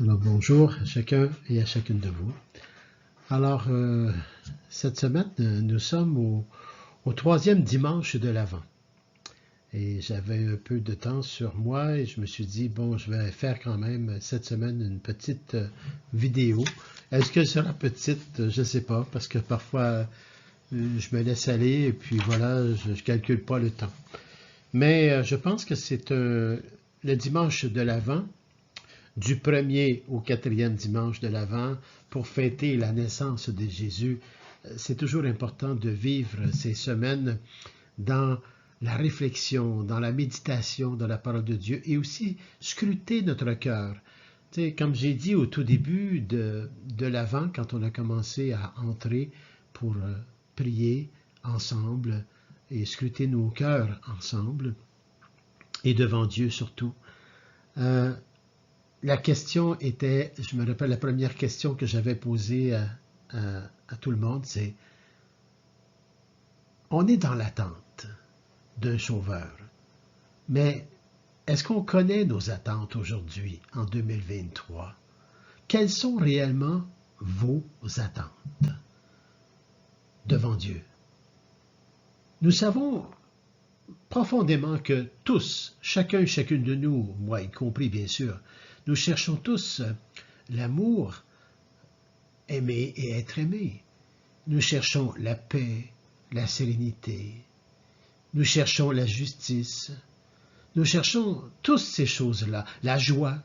Alors bonjour à chacun et à chacune de vous. Alors cette semaine, nous sommes au troisième dimanche de l'Avent. Et j'avais un peu de temps sur moi et je me suis dit, bon, je vais faire quand même cette semaine une petite vidéo. Est-ce qu'elle sera petite? Je ne sais pas, parce que parfois je me laisse aller et puis voilà, je ne calcule pas le temps. Mais je pense que c'est le dimanche de l'Avent, du premier au quatrième dimanche de l'Avent, pour fêter la naissance de Jésus. C'est toujours important de vivre ces semaines dans la réflexion, dans la méditation, dans la parole de Dieu et aussi scruter notre cœur. Tu sais, comme j'ai dit au tout début de l'Avent, quand on a commencé à entrer pour prier ensemble et scruter nos cœurs ensemble et devant Dieu surtout, la question était, je me rappelle la première question que j'avais posée à tout le monde, c'est, on est dans l'attente d'un sauveur, mais est-ce qu'on connaît nos attentes aujourd'hui, en 2023? Quelles sont réellement vos attentes devant Dieu? Nous savons profondément que tous, chacun et chacune de nous, moi y compris bien sûr, nous cherchons tous l'amour, aimer et être aimé. Nous cherchons la paix, la sérénité. Nous cherchons la justice. Nous cherchons toutes ces choses-là, la joie.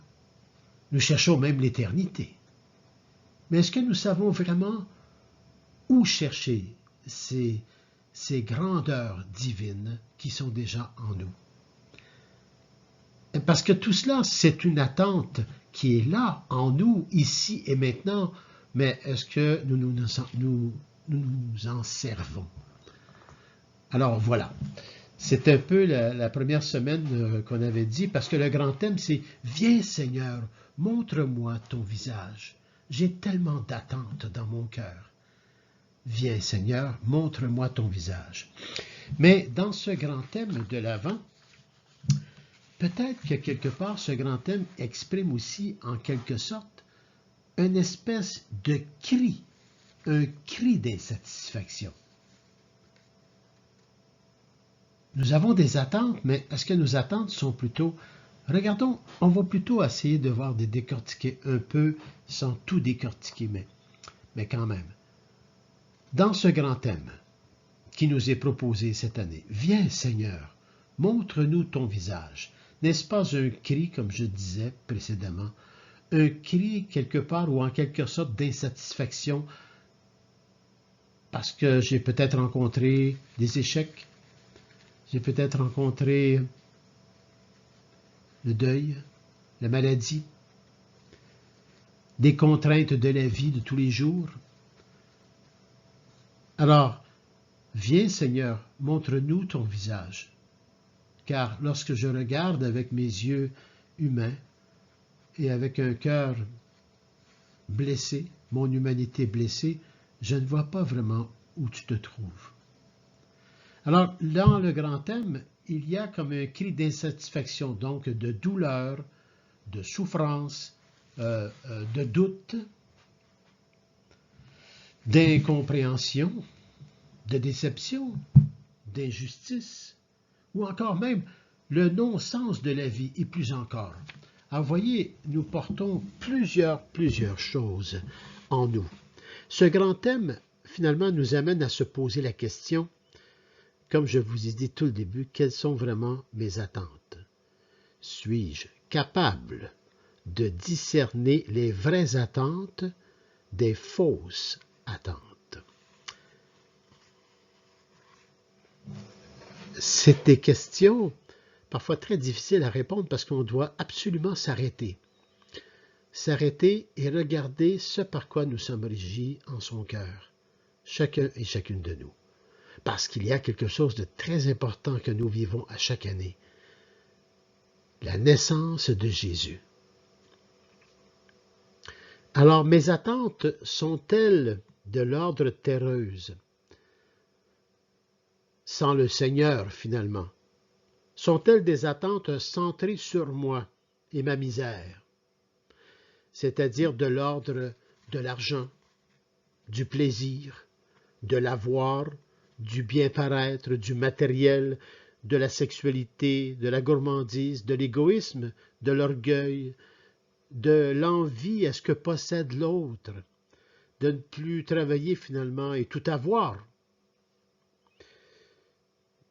Nous cherchons même l'éternité. Mais est-ce que nous savons vraiment où chercher ces grandeurs divines qui sont déjà en nous? Parce que tout cela, c'est une attente qui est là, en nous, ici et maintenant, mais est-ce que nous nous en servons? Alors voilà, c'est un peu la première semaine qu'on avait dit, parce que le grand thème, c'est « Viens Seigneur, montre-moi ton visage. J'ai tellement d'attentes dans mon cœur. Viens Seigneur, montre-moi ton visage. » Mais dans ce grand thème de l'Avent, peut-être que quelque part, ce grand thème exprime aussi, en quelque sorte, une espèce de cri, un cri d'insatisfaction. Nous avons des attentes, mais est-ce que nos attentes sont plutôt... Regardons, on va plutôt essayer de voir des décortiquer un peu, sans tout décortiquer, mais quand même. Dans ce grand thème qui nous est proposé cette année, viens Seigneur, montre-nous ton visage. N'est-ce pas un cri, comme je disais précédemment, un cri quelque part ou en quelque sorte d'insatisfaction parce que j'ai peut-être rencontré des échecs, j'ai peut-être rencontré le deuil, la maladie, des contraintes de la vie de tous les jours. Alors, viens Seigneur, montre-nous ton visage. Car lorsque je regarde avec mes yeux humains et avec un cœur blessé, mon humanité blessée, je ne vois pas vraiment où tu te trouves. Alors, dans le grand thème, il y a comme un cri d'insatisfaction, donc de douleur, de souffrance, de doute, d'incompréhension, de déception, d'injustice, ou encore même le non-sens de la vie, et plus encore. Alors, voyez, nous portons plusieurs choses en nous. Ce grand thème, finalement, nous amène à se poser la question, comme je vous ai dit tout le début, quelles sont vraiment mes attentes? Suis-je capable de discerner les vraies attentes des fausses attentes? C'est des questions parfois très difficiles à répondre parce qu'on doit absolument s'arrêter. S'arrêter et regarder ce par quoi nous sommes régis en son cœur, chacun et chacune de nous. Parce qu'il y a quelque chose de très important que nous vivons à chaque année. La naissance de Jésus. Alors, mes attentes sont-elles de l'ordre terreuse? Sans le Seigneur, finalement. Sont-elles des attentes centrées sur moi et ma misère? c'est-à-dire de l'ordre de l'argent, du plaisir, de l'avoir, du bien-paraître, du matériel, de la sexualité, de la gourmandise, de l'égoïsme, de l'orgueil, de l'envie à ce que possède l'autre, de ne plus travailler finalement et tout avoir,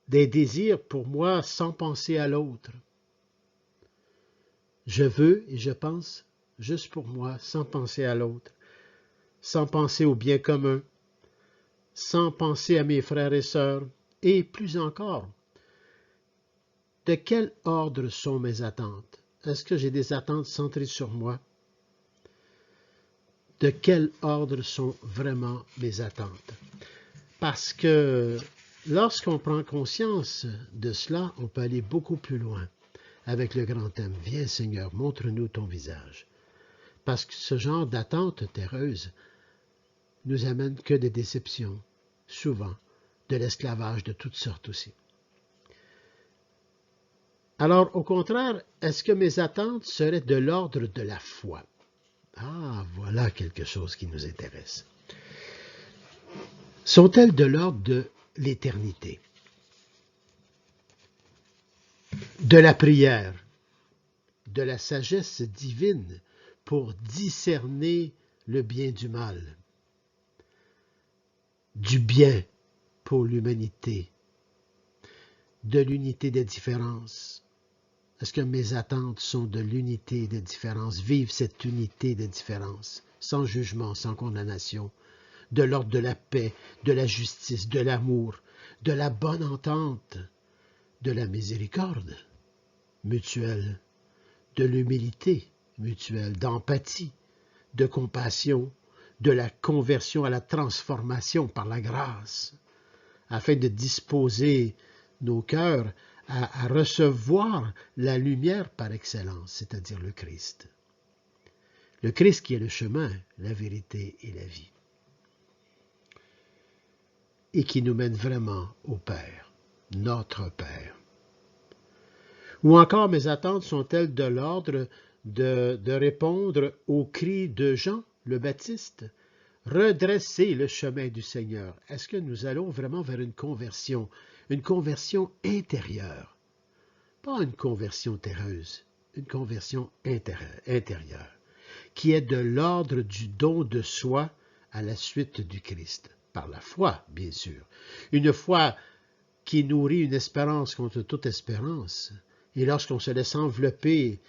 des désirs pour moi sans penser à l'autre. Je veux et je pense juste pour moi, sans penser à l'autre, sans penser au bien commun, sans penser à mes frères et sœurs, et plus encore, de quel ordre sont mes attentes? Est-ce que j'ai des attentes centrées sur moi? De quel ordre sont vraiment mes attentes? Parce que lorsqu'on prend conscience de cela, on peut aller beaucoup plus loin avec le grand thème. Viens Seigneur, montre-nous ton visage. Parce que ce genre d'attente terreuse nous amène que des déceptions, souvent de l'esclavage de toutes sortes aussi. Alors, au contraire, est-ce que mes attentes seraient de l'ordre de la foi? Ah, voilà quelque chose qui nous intéresse. Sont-elles de l'ordre de l'éternité, de la prière, de la sagesse divine pour discerner le bien du mal, du bien pour l'humanité, de l'unité des différences? Est-ce que mes attentes sont de l'unité des différences, vivre cette unité des différences, sans jugement, sans condamnation, de l'ordre de la paix, de la justice, de l'amour, de la bonne entente, de la miséricorde mutuelle, de l'humilité mutuelle, d'empathie, de compassion, de la conversion à la transformation par la grâce, afin de disposer nos cœurs à recevoir la lumière par excellence, c'est-à-dire le Christ. Le Christ qui est le chemin, la vérité et la vie. Et qui nous mène vraiment au Père, notre Père. Ou encore, mes attentes sont-elles de l'ordre de répondre au cri de Jean le Baptiste? Redresser le chemin du Seigneur. Est-ce que nous allons vraiment vers une conversion intérieure? Pas une conversion terreuse, une conversion intérieure, qui est de l'ordre du don de soi à la suite du Christ, par la foi, bien sûr. Une foi qui nourrit une espérance contre toute espérance, et lorsqu'on se laisse envelopper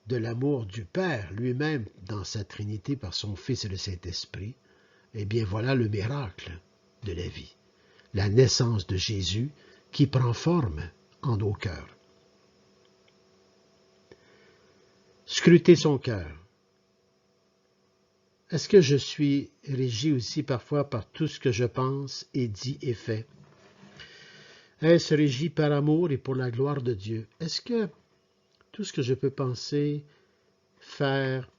de l'amour du Père lui-même dans sa Trinité par son Fils et le Saint-Esprit, eh bien voilà le miracle de la vie, la naissance de Jésus qui prend forme en nos cœurs. Scruter son cœur. Est-ce que je suis régi aussi parfois par tout ce que je pense et dis et fais? Est-ce régi par amour et pour la gloire de Dieu? Est-ce que tout ce que je peux penser, faire,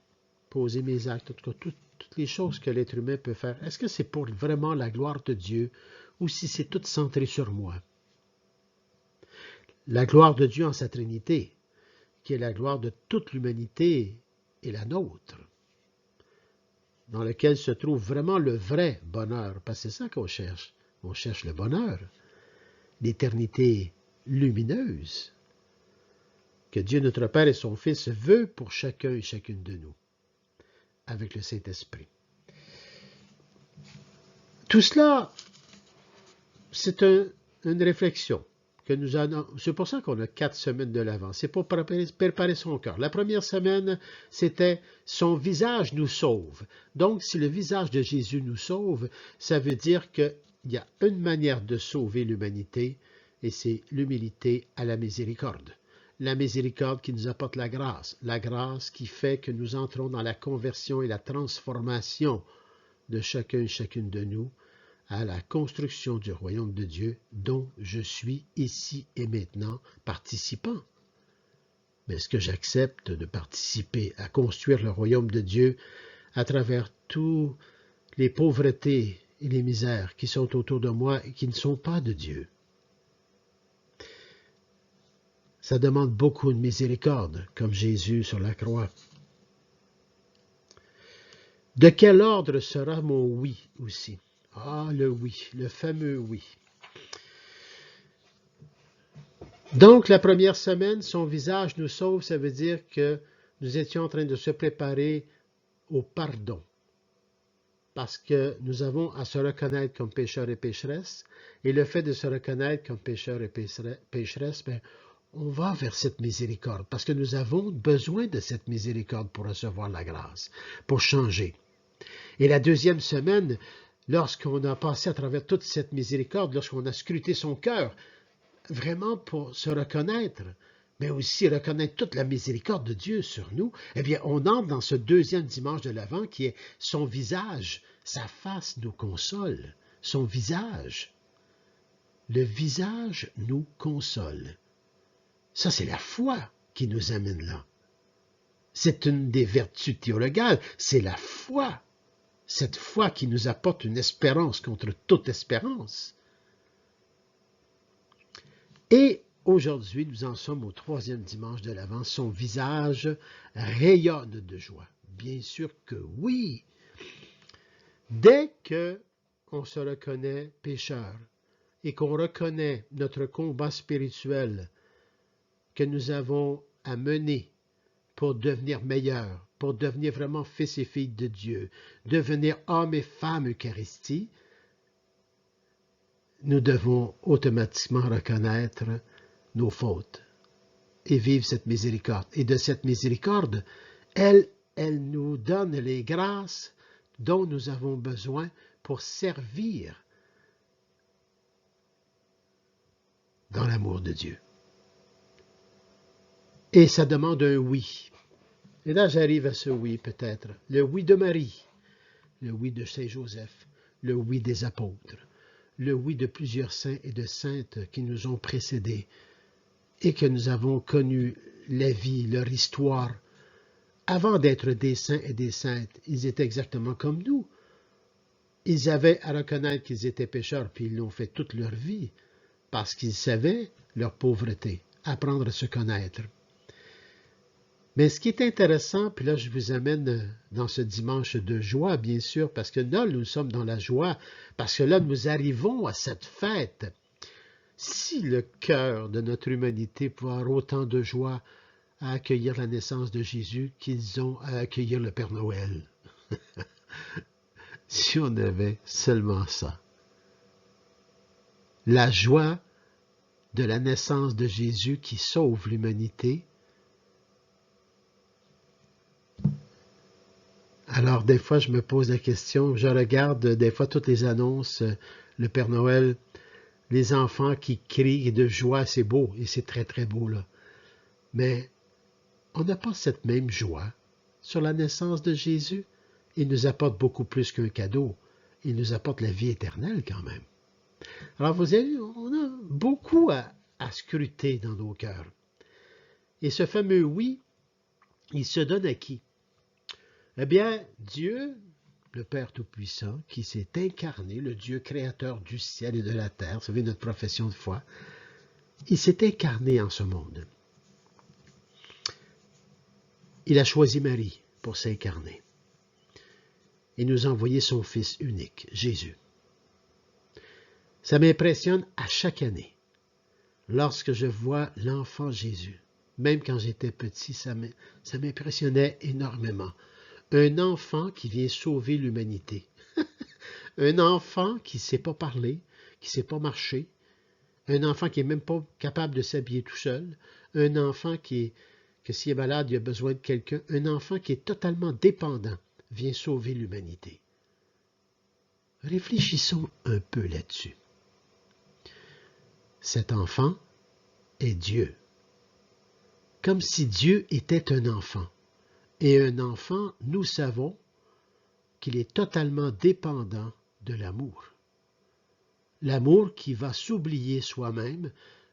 poser mes actes, en tout cas toutes les choses que l'être humain peut faire, est-ce que c'est pour vraiment la gloire de Dieu ou si c'est tout centré sur moi? La gloire de Dieu en sa Trinité, qui est la gloire de toute l'humanité et la nôtre, dans lequel se trouve vraiment le vrai bonheur, parce que c'est ça qu'on cherche. On cherche le bonheur, l'éternité lumineuse que Dieu notre Père et son Fils veut pour chacun et chacune de nous, avec le Saint-Esprit. Tout cela, c'est une réflexion que nous avons. C'est pour ça qu'on a 4 semaines de l'Avent. C'est pour préparer son cœur. La première semaine, c'était « Son visage nous sauve ». Donc, si le visage de Jésus nous sauve, ça veut dire qu'il y a une manière de sauver l'humanité, et c'est l'humilité à la miséricorde. La miséricorde qui nous apporte la grâce qui fait que nous entrons dans la conversion et la transformation de chacun et chacune de nous, à la construction du royaume de Dieu dont je suis ici et maintenant participant. Mais est-ce que j'accepte de participer à construire le royaume de Dieu à travers toutes les pauvretés et les misères qui sont autour de moi et qui ne sont pas de Dieu? Ça demande beaucoup de miséricorde, comme Jésus sur la croix. De quel ordre sera mon oui aussi? Ah, le oui, le fameux oui. Donc, la première semaine, son visage nous sauve, ça veut dire que nous étions en train de se préparer au pardon. Parce que nous avons à se reconnaître comme pécheurs et pécheresses, et le fait de se reconnaître comme pécheurs et pécheresses, ben, on va vers cette miséricorde, parce que nous avons besoin de cette miséricorde pour recevoir la grâce, pour changer. Et la deuxième semaine, lorsqu'on a passé à travers toute cette miséricorde, lorsqu'on a scruté son cœur, vraiment pour se reconnaître, mais aussi reconnaître toute la miséricorde de Dieu sur nous, eh bien, on entre dans ce deuxième dimanche de l'Avent qui est son visage, sa face nous console, son visage. Le visage nous console. Ça, c'est la foi qui nous amène là. C'est une des vertus théologales, c'est la foi. Cette foi qui nous apporte une espérance contre toute espérance. Et aujourd'hui, nous en sommes au troisième dimanche de l'Avent. Son visage rayonne de joie. Bien sûr que oui. Dès qu'on se reconnaît pécheur et qu'on reconnaît notre combat spirituel que nous avons à mener pour devenir meilleurs, pour devenir vraiment fils et filles de Dieu, devenir hommes et femmes Eucharistie, nous devons automatiquement reconnaître nos fautes et vivre cette miséricorde. Et de cette miséricorde, elle nous donne les grâces dont nous avons besoin pour servir dans l'amour de Dieu. Et ça demande un oui. Et là, j'arrive à ce oui peut-être. Le oui de Marie, le oui de Saint Joseph, le oui des apôtres, le oui de plusieurs saints et de saintes qui nous ont précédés et que nous avons connu la vie, leur histoire. Avant d'être des saints et des saintes, ils étaient exactement comme nous. Ils avaient à reconnaître qu'ils étaient pécheurs, puis ils l'ont fait toute leur vie, parce qu'ils savaient leur pauvreté, apprendre à se connaître. Mais ce qui est intéressant, puis là je vous amène dans ce dimanche de joie, bien sûr, parce que là nous sommes dans la joie, parce que là nous arrivons à cette fête. Si le cœur de notre humanité pouvait avoir autant de joie à accueillir la naissance de Jésus qu'ils ont à accueillir le Père Noël. Si on avait seulement ça. La joie de la naissance de Jésus qui sauve l'humanité. Alors, des fois, je me pose la question, je regarde des fois toutes les annonces, le Père Noël, les enfants qui crient de joie, c'est beau, et c'est très, très beau, là. Mais on n'a pas cette même joie sur la naissance de Jésus. Il nous apporte beaucoup plus qu'un cadeau. Il nous apporte la vie éternelle quand même. Alors, vous avez, on a beaucoup à scruter dans nos cœurs. Et ce fameux oui, il se donne à qui? Eh bien, Dieu, le Père Tout-Puissant, qui s'est incarné, le Dieu créateur du ciel et de la terre, vous savez, notre profession de foi, il s'est incarné en ce monde. Il a choisi Marie pour s'incarner. Et nous a envoyé son Fils unique, Jésus. Ça m'impressionne à chaque année, lorsque je vois l'enfant Jésus. Même quand j'étais petit, ça m'impressionnait énormément. Un enfant qui vient sauver l'humanité. Un enfant qui ne sait pas parler, qui ne sait pas marcher. Un enfant qui n'est même pas capable de s'habiller tout seul. Un enfant que s'il est malade, il a besoin de quelqu'un. Un enfant qui est totalement dépendant vient sauver l'humanité. Réfléchissons un peu là-dessus. Cet enfant est Dieu. Comme si Dieu était un enfant. Et un enfant, nous savons qu'il est totalement dépendant de l'amour. L'amour qui va s'oublier soi-même.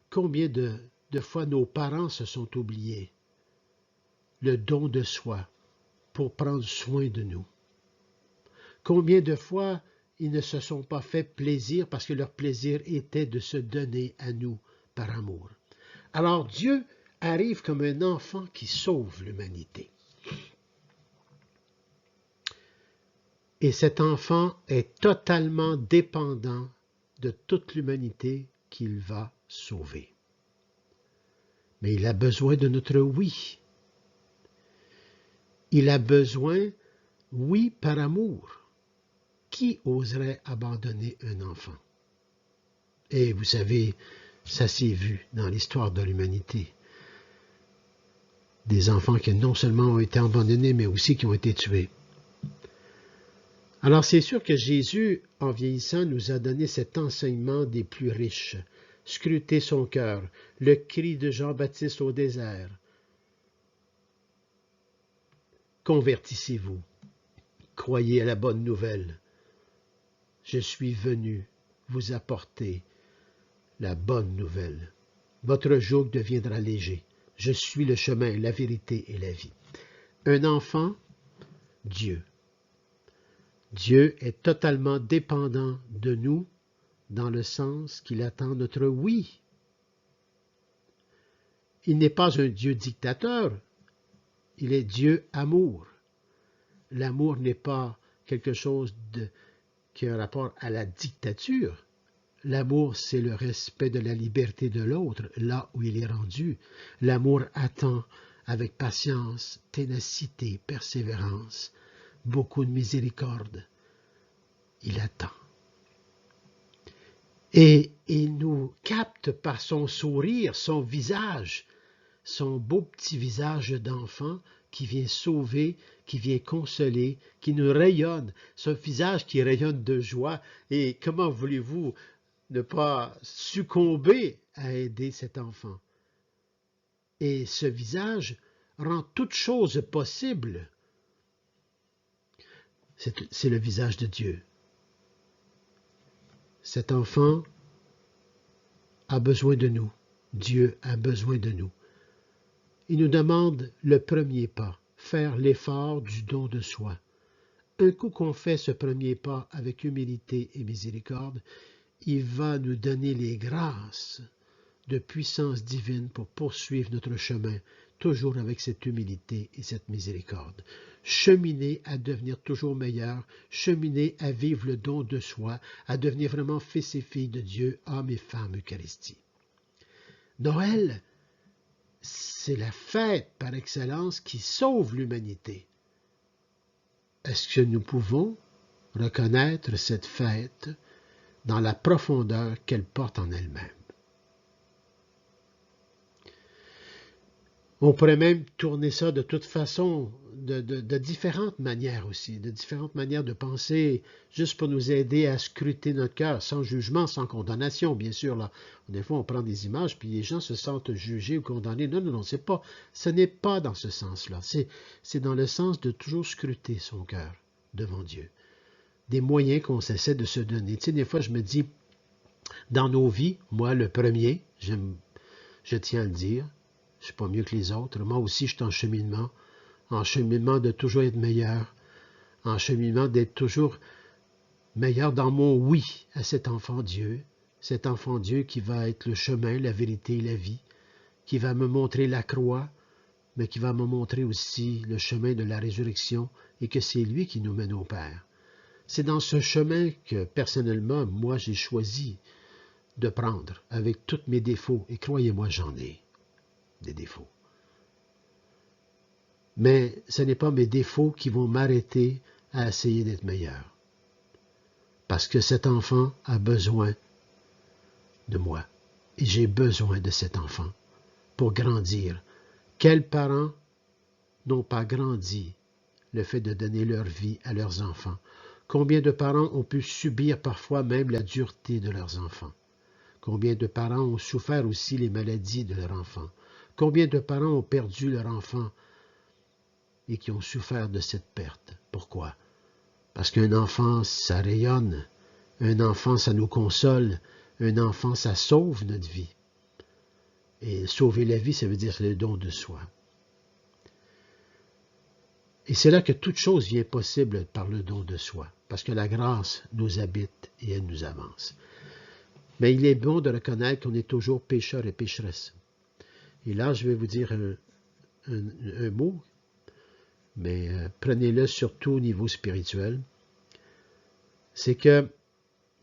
Combien de fois nos parents se sont oubliés? Le don de soi pour prendre soin de nous. Combien de fois ils ne se sont pas fait plaisir parce que leur plaisir était de se donner à nous par amour. Alors Dieu arrive comme un enfant qui sauve l'humanité. Et cet enfant est totalement dépendant de toute l'humanité qu'il va sauver. Mais il a besoin de notre oui. Il a besoin, oui, par amour. Qui oserait abandonner un enfant? Et vous savez, ça s'est vu dans l'histoire de l'humanité. Des enfants qui non seulement ont été abandonnés, mais aussi qui ont été tués. Alors c'est sûr que Jésus, en vieillissant, nous a donné cet enseignement des plus riches. Scrutez son cœur, le cri de Jean-Baptiste au désert. Convertissez-vous, croyez à la bonne nouvelle. Je suis venu vous apporter la bonne nouvelle. Votre joug deviendra léger. Je suis le chemin, la vérité et la vie. Un enfant, Dieu. Dieu est totalement dépendant de nous dans le sens qu'il attend notre oui. Il n'est pas un Dieu dictateur, il est Dieu amour. L'amour n'est pas quelque chose qui a un rapport à la dictature. L'amour, c'est le respect de la liberté de l'autre, là où il est rendu. L'amour attend avec patience, ténacité, persévérance, beaucoup de miséricorde. Il attend. Et il nous capte par son sourire, son visage, son beau petit visage d'enfant qui vient sauver, qui vient consoler, qui nous rayonne, ce visage qui rayonne de joie. Et comment voulez-vous ne pas succomber à aider cet enfant? Et ce visage rend toute chose possible. C'est le visage de Dieu. Cet enfant a besoin de nous. Dieu a besoin de nous. Il nous demande le premier pas, faire l'effort du don de soi. Un coup qu'on fait ce premier pas avec humilité et miséricorde, il va nous donner les grâces de puissance divine pour poursuivre notre chemin, toujours avec cette humilité et cette miséricorde. Cheminer à devenir toujours meilleur, cheminer à vivre le don de soi, à devenir vraiment fils et filles de Dieu, hommes et femmes Eucharistie. Noël, c'est la fête par excellence qui sauve l'humanité. Est-ce que nous pouvons reconnaître cette fête dans la profondeur qu'elle porte en elle-même? On pourrait même tourner ça de toute façon, de différentes manières aussi, de différentes manières de penser, juste pour nous aider à scruter notre cœur, sans jugement, sans condamnation, bien sûr. Là, des fois, on prend des images, puis les gens se sentent jugés ou condamnés. Non, non, non, ce n'est pas dans ce sens-là. C'est dans le sens de toujours scruter son cœur devant Dieu. Des moyens qu'on essaie de se donner. Tu sais, des fois, je me dis, dans nos vies, moi, le premier, je tiens à le dire, je ne suis pas mieux que les autres. Moi aussi, je suis en cheminement de toujours être meilleur, en cheminement d'être toujours meilleur dans mon oui à cet enfant Dieu qui va être le chemin, la vérité et la vie, qui va me montrer la croix, mais qui va me montrer aussi le chemin de la résurrection et que c'est lui qui nous mène au Père. C'est dans ce chemin que, personnellement, moi, j'ai choisi de prendre avec tous mes défauts, et croyez-moi, j'en ai des défauts. Mais ce n'est pas mes défauts qui vont m'arrêter à essayer d'être meilleur. Parce que cet enfant a besoin de moi. Et j'ai besoin de cet enfant pour grandir. Quels parents n'ont pas grandi le fait de donner leur vie à leurs enfants? Combien de parents ont pu subir parfois même la dureté de leurs enfants? Combien de parents ont souffert aussi les maladies de leurs enfants? Combien de parents ont perdu leur enfant et qui ont souffert de cette perte? Pourquoi? Parce qu'un enfant, ça rayonne. Un enfant, ça nous console. Un enfant, ça sauve notre vie. Et sauver la vie, ça veut dire le don de soi. Et c'est là que toute chose vient possible par le don de soi, parce que la grâce nous habite et elle nous avance. Mais il est bon de reconnaître qu'on est toujours pécheur et pécheresse. Et là, je vais vous dire un mot, mais prenez-le surtout au niveau spirituel. c'est que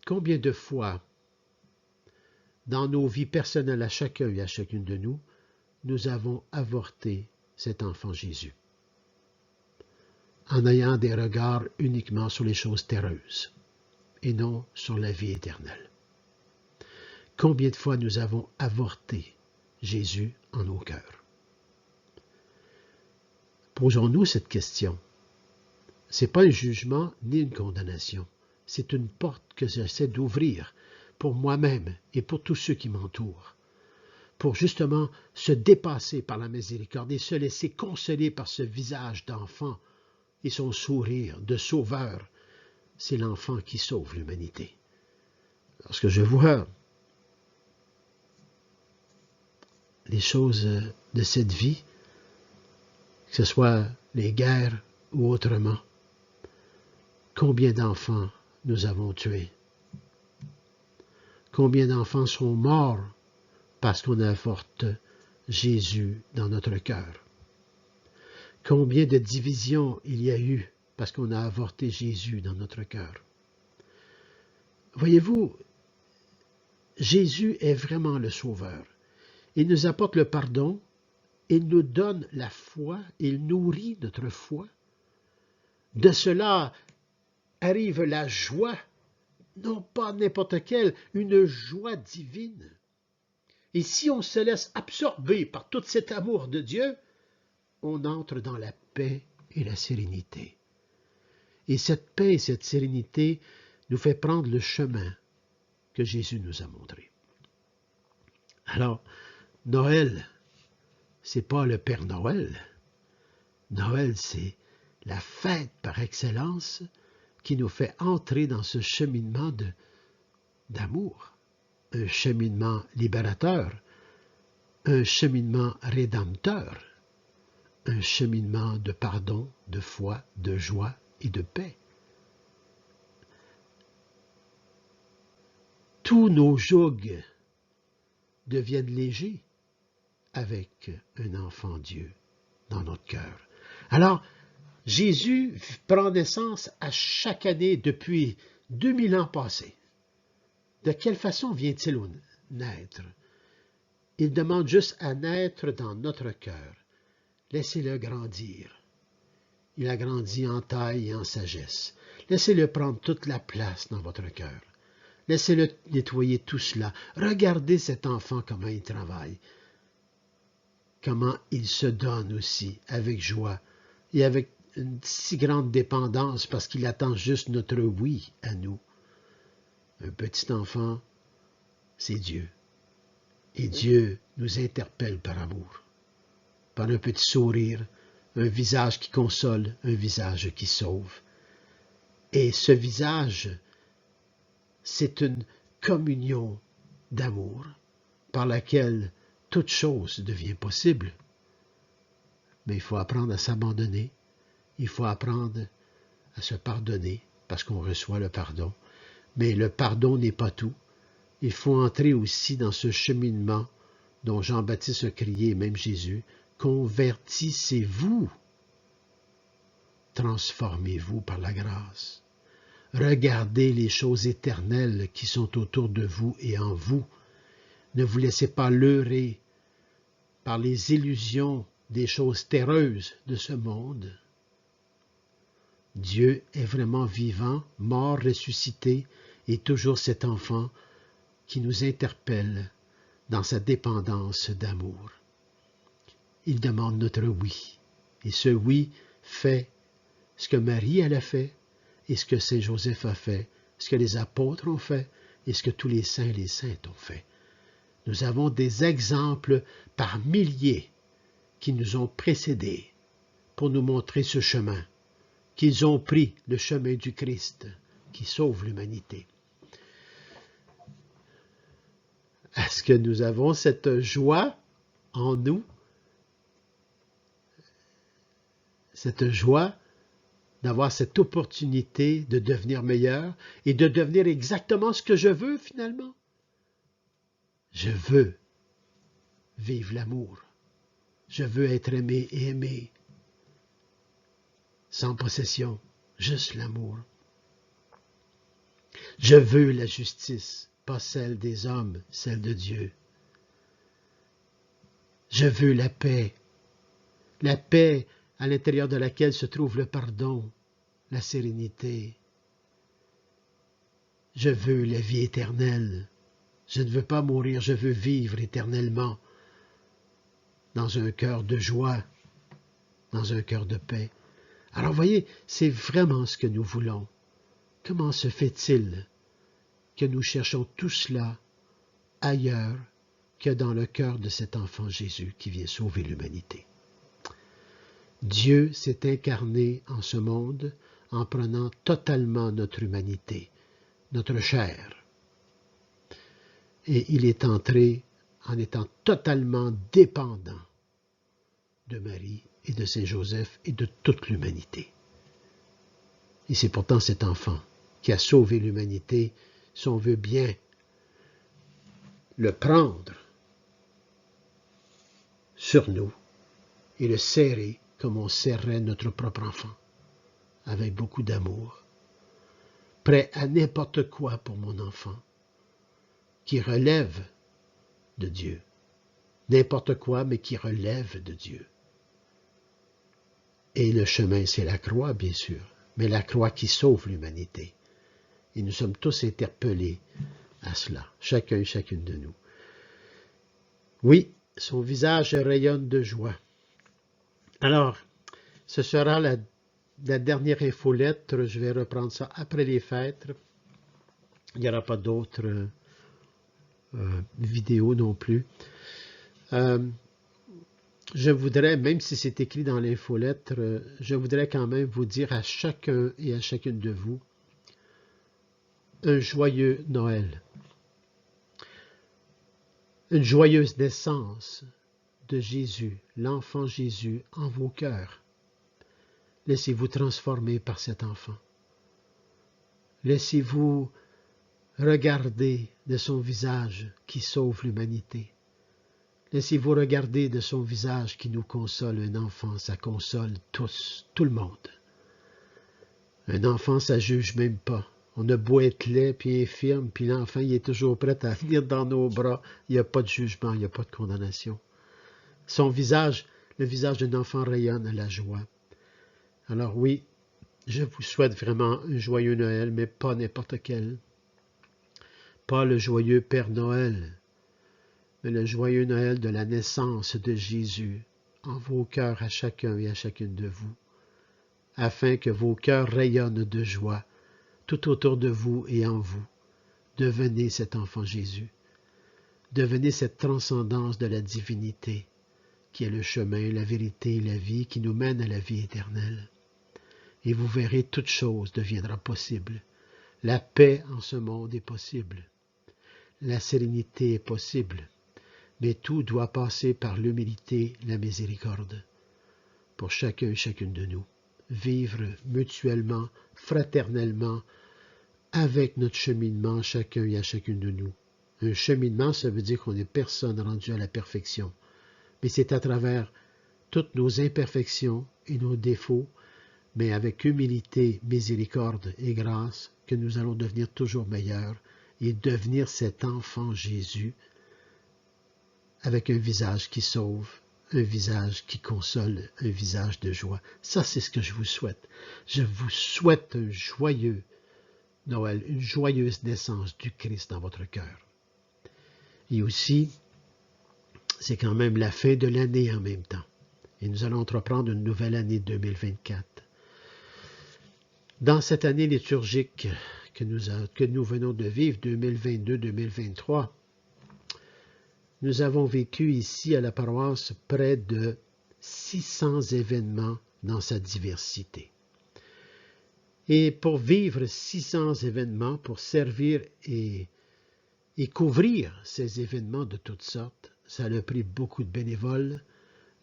combien de fois, dans nos vies personnelles à chacun et à chacune de nous, nous avons avorté cet enfant Jésus, en ayant des regards uniquement sur les choses terreuses et non sur la vie éternelle. Combien de fois nous avons avorté Jésus en nos cœurs? Posons-nous cette question. Ce n'est pas un jugement ni une condamnation. C'est une porte que j'essaie d'ouvrir pour moi-même et pour tous ceux qui m'entourent, pour justement se dépasser par la miséricorde et se laisser consoler par ce visage d'enfant et son sourire de sauveur. C'est l'enfant qui sauve l'humanité. Lorsque je vois les choses de cette vie, que ce soit les guerres ou autrement, combien d'enfants nous avons tués? Combien d'enfants sont morts parce qu'on avorte Jésus dans notre cœur? Combien de divisions il y a eu parce qu'on a avorté Jésus dans notre cœur? Voyez-vous, Jésus est vraiment le Sauveur. Il nous apporte le pardon, il nous donne la foi, il nourrit notre foi. De cela arrive la joie, non pas n'importe quelle, une joie divine. Et si on se laisse absorber par tout cet amour de Dieu, on entre dans la paix et la sérénité. Et cette paix et cette sérénité nous fait prendre le chemin que Jésus nous a montré. Alors, Noël, c'est pas le Père Noël. Noël, c'est la fête par excellence qui nous fait entrer dans ce cheminement d'amour, un cheminement libérateur, un cheminement rédempteur, un cheminement de pardon, de foi, de joie et de paix. Tous nos jougs deviennent légers avec un enfant Dieu dans notre cœur. Alors, Jésus prend naissance à chaque année depuis 2000 ans passés. De quelle façon vient-il naître? Il demande juste à naître dans notre cœur. Laissez-le grandir. Il a grandi en taille et en sagesse. Laissez-le prendre toute la place dans votre cœur. Laissez-le nettoyer tout cela. Regardez cet enfant, comment il travaille. Comment il se donne aussi avec joie et avec une si grande dépendance parce qu'il attend juste notre oui à nous. Un petit enfant, c'est Dieu. Et Dieu nous interpelle par amour, par un petit sourire, un visage qui console, un visage qui sauve. Et ce visage, c'est une communion d'amour par laquelle toute chose devient possible. Mais il faut apprendre à s'abandonner, il faut apprendre à se pardonner parce qu'on reçoit le pardon. Mais le pardon n'est pas tout. Il faut entrer aussi dans ce cheminement dont Jean-Baptiste a crié, même Jésus, convertissez-vous, transformez-vous par la grâce. Regardez les choses éternelles qui sont autour de vous et en vous. Ne vous laissez pas leurrer par les illusions des choses terreuses de ce monde. Dieu est vraiment vivant, mort, ressuscité, et toujours cet enfant qui nous interpelle dans sa dépendance d'amour. Il demande notre oui, et ce oui fait ce que Marie elle a fait, et ce que Saint Joseph a fait, ce que les apôtres ont fait, et ce que tous les saints et les saintes ont fait. Nous avons des exemples par milliers qui nous ont précédés pour nous montrer ce chemin, qu'ils ont pris le chemin du Christ qui sauve l'humanité. Est-ce que nous avons cette joie en nous? Cette joie d'avoir cette opportunité de devenir meilleur et de devenir exactement ce que je veux finalement? Je veux vivre l'amour. Je veux être aimé et aimé. Sans possession, juste l'amour. Je veux la justice, pas celle des hommes, celle de Dieu. Je veux la paix à l'intérieur de laquelle se trouve le pardon, la sérénité. Je veux la vie éternelle. Je ne veux pas mourir, je veux vivre éternellement dans un cœur de joie, dans un cœur de paix. Alors voyez, c'est vraiment ce que nous voulons. Comment se fait-il que nous cherchons tout cela ailleurs que dans le cœur de cet enfant Jésus qui vient sauver l'humanité? Dieu s'est incarné en ce monde en prenant totalement notre humanité, notre chair. Et il est entré en étant totalement dépendant de Marie et de Saint Joseph et de toute l'humanité. Et c'est pourtant cet enfant qui a sauvé l'humanité, si on veut bien le prendre sur nous et le serrer comme on serrait notre propre enfant, avec beaucoup d'amour, prêt à n'importe quoi pour mon enfant, qui relève de Dieu. N'importe quoi, mais qui relève de Dieu. Et le chemin, c'est la croix, bien sûr, mais la croix qui sauve l'humanité. Et nous sommes tous interpellés à cela, chacun et chacune de nous. Oui, son visage rayonne de joie. Alors, ce sera la dernière infolettre. Je vais reprendre ça après les fêtes. Il n'y aura pas d'autres vidéos non plus. Je voudrais, même si c'est écrit dans l'infolettre, je voudrais quand même vous dire à chacun et à chacune de vous un joyeux Noël. Une joyeuse naissance de Jésus, l'enfant Jésus, en vos cœurs. Laissez-vous transformer par cet enfant. Laissez-vous regarder de son visage qui sauve l'humanité. Laissez-vous regarder de son visage qui nous console. Un enfant, ça console tous, tout le monde. Un enfant, ça juge même pas. On a beau être laid puis infirme, puis l'enfant, il est toujours prêt à venir dans nos bras. Il n'y a pas de jugement, il n'y a pas de condamnation. Son visage, le visage d'un enfant rayonne à la joie. Alors oui, je vous souhaite vraiment un joyeux Noël, mais pas n'importe quel. Pas le joyeux Père Noël, mais le joyeux Noël de la naissance de Jésus en vos cœurs à chacun et à chacune de vous, afin que vos cœurs rayonnent de joie tout autour de vous et en vous. Devenez cet enfant Jésus. Devenez cette transcendance de la divinité, qui est le chemin, la vérité et la vie, qui nous mène à la vie éternelle. Et vous verrez, toute chose deviendra possible. La paix en ce monde est possible. La sérénité est possible. Mais tout doit passer par l'humilité, la miséricorde, pour chacun et chacune de nous. Vivre mutuellement, fraternellement, avec notre cheminement, chacun et à chacune de nous. Un cheminement, ça veut dire qu'on n'est personne rendu à la perfection. Mais c'est à travers toutes nos imperfections et nos défauts, mais avec humilité, miséricorde et grâce, que nous allons devenir toujours meilleurs et devenir cet enfant Jésus avec un visage qui sauve, un visage qui console, un visage de joie. Ça, c'est ce que je vous souhaite. Je vous souhaite un joyeux Noël, une joyeuse naissance du Christ dans votre cœur. Et aussi, c'est quand même la fin de l'année en même temps. Et nous allons entreprendre une nouvelle année 2024. Dans cette année liturgique que nous venons de vivre, 2022-2023, nous avons vécu ici à la paroisse près de 600 événements dans sa diversité. Et pour vivre 600 événements, pour servir et couvrir ces événements de toutes sortes, ça a pris beaucoup de bénévoles,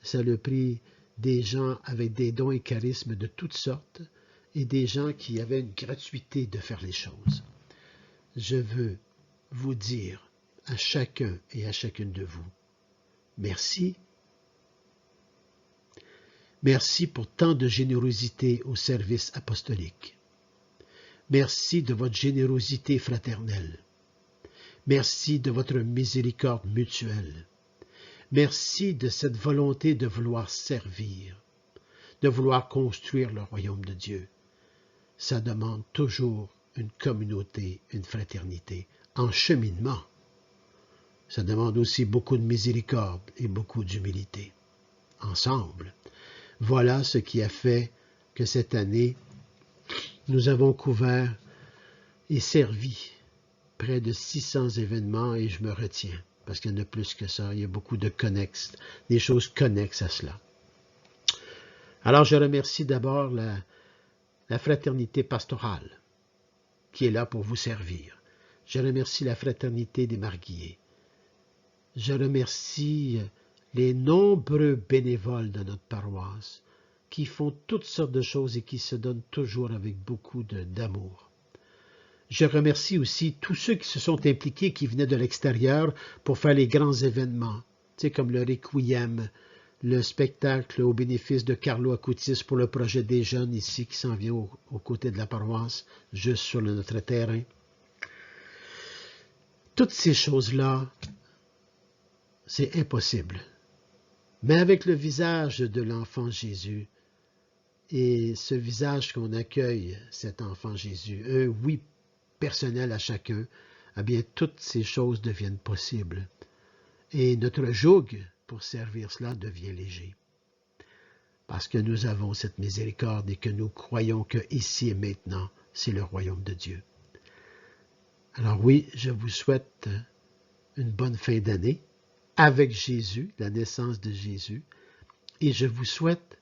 ça a pris des gens avec des dons et charismes de toutes sortes et des gens qui avaient une gratuité de faire les choses. Je veux vous dire à chacun et à chacune de vous, merci. Merci pour tant de générosité au service apostolique. Merci de votre générosité fraternelle. Merci de votre miséricorde mutuelle. Merci de cette volonté de vouloir servir, de vouloir construire le royaume de Dieu. Ça demande toujours une communauté, une fraternité, en cheminement. Ça demande aussi beaucoup de miséricorde et beaucoup d'humilité. Ensemble, voilà ce qui a fait que cette année, nous avons couvert et servi près de 600 événements et je me retiens, parce qu'il y en a plus que ça. Il y a beaucoup de connexes, des choses connexes à cela. Alors, je remercie d'abord la fraternité pastorale qui est là pour vous servir. Je remercie la fraternité des Marguilliers. Je remercie les nombreux bénévoles de notre paroisse qui font toutes sortes de choses et qui se donnent toujours avec beaucoup d'amour. Je remercie aussi tous ceux qui se sont impliqués, qui venaient de l'extérieur pour faire les grands événements, tu sais, comme le Requiem, le spectacle au bénéfice de Carlo Acutis pour le projet des jeunes ici qui s'en vient aux côtés de la paroisse, juste sur notre terrain. Toutes ces choses-là, c'est impossible. Mais avec le visage de l'enfant Jésus, et ce visage qu'on accueille, cet enfant Jésus, un oui personnel à chacun, eh bien, toutes ces choses deviennent possibles. Et notre joug pour servir cela devient léger. Parce que nous avons cette miséricorde et que nous croyons que ici et maintenant, c'est le royaume de Dieu. Alors oui, je vous souhaite une bonne fin d'année avec Jésus, la naissance de Jésus, et je vous souhaite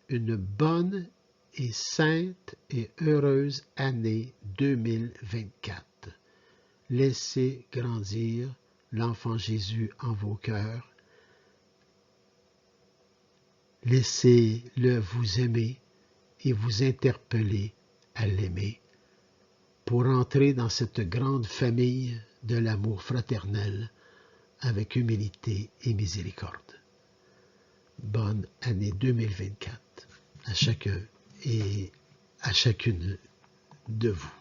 une bonne et sainte et heureuse année 2024. Laissez grandir l'enfant Jésus en vos cœurs. Laissez-le vous aimer et vous interpeller à l'aimer pour entrer dans cette grande famille de l'amour fraternel avec humilité et miséricorde. Bonne année 2024 à chacun et à chacune de vous.